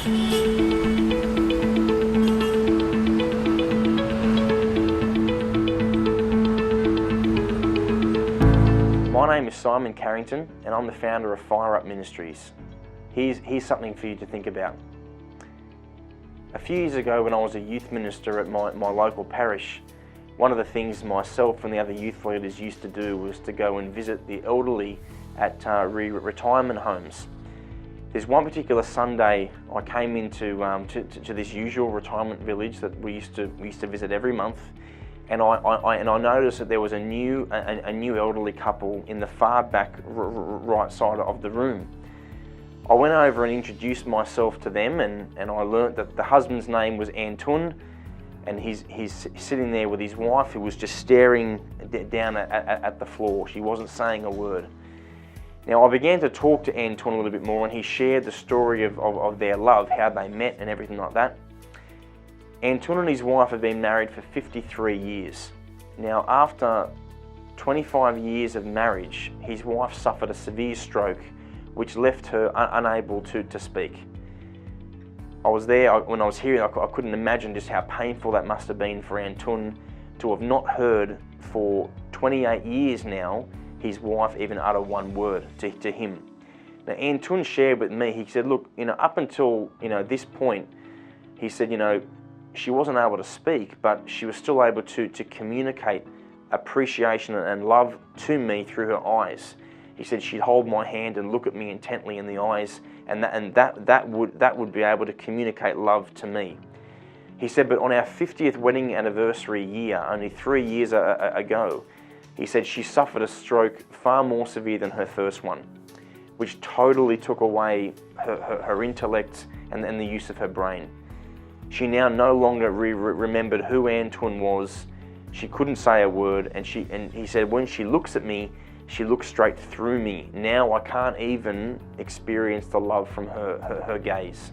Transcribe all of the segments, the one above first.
My name is Simon Carrington and I'm the founder of Fire Up Ministries. Here's something for you to think about. A few years ago when I was a youth minister at my local parish, one of the things myself and the other youth leaders used to do was to go and visit the elderly at retirement homes. There's one particular Sunday I came into to this usual retirement village that we used to visit every month, and I noticed that there was a new elderly couple in the far back right side of the room. I went over and introduced myself to them, and I learnt that the husband's name was Anton, and he's sitting there with his wife, who was just staring down at the floor. She wasn't saying a word. Now I began to talk to Anton a little bit more, and he shared the story of their love, how they met and everything like that. Anton and his wife have been married for 53 years. Now after 25 years of marriage, his wife suffered a severe stroke which left her unable to speak. I was there, when I was hearing, I couldn't imagine just how painful that must have been for Anton to have not heard for 28 years now his wife even utter one word to him. Now Anton shared with me, he said, look, up until this point, he said, she wasn't able to speak, but she was still able to communicate appreciation and love to me through her eyes. He said she'd hold my hand and look at me intently in the eyes, and that would be able to communicate love to me. He said, but on our 50th wedding anniversary year, only 3 years ago, he said she suffered a stroke far more severe than her first one, which totally took away her intellect and the use of her brain. She now no longer remembered who Anton was. She couldn't say a word, and he said when she looks at me, she looks straight through me. Now I can't even experience the love from her gaze.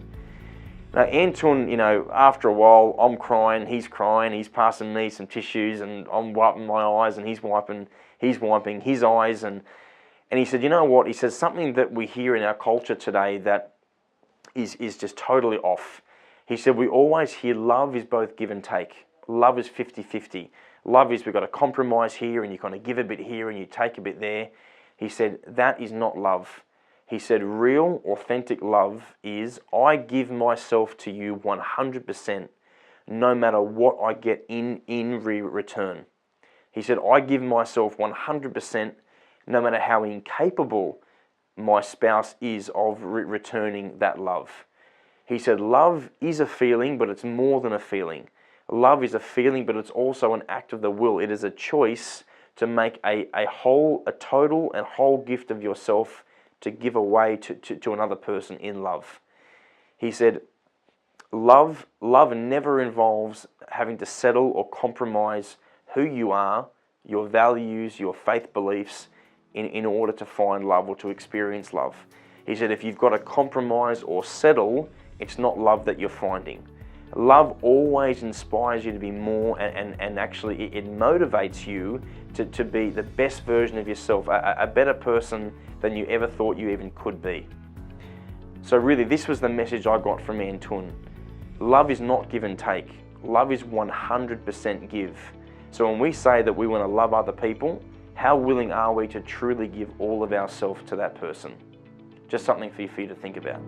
Now Anton, after a while, I'm crying, he's passing me some tissues, and I'm wiping my eyes, and he's wiping his eyes, and he said, you know what? He says something that we hear in our culture today that is just totally off. He said, we always hear love is both give and take. Love is 50-50. Love is we've got to compromise here, and you kind of give a bit here and you take a bit there. He said, that is not love. He said, real, authentic love is I give myself to you 100%, no matter what I get in return. He said, I give myself 100%, no matter how incapable my spouse is of returning that love. He said, love is a feeling, but it's more than a feeling. Love is a feeling, but it's also an act of the will. It is a choice to make a total and whole gift of yourself to give away to another person in love. He said, love never involves having to settle or compromise who you are, your values, your faith beliefs, in order to find love or to experience love. He said, if you've got to compromise or settle, it's not love that you're finding. Love always inspires you to be more, and actually it motivates you to be the best version of yourself, a better person than you ever thought you even could be. So really, this was the message I got from Anton. Love is not give and take. Love is 100% give. So when we say that we want to love other people, how willing are we to truly give all of ourselves to that person? Just something for you to think about.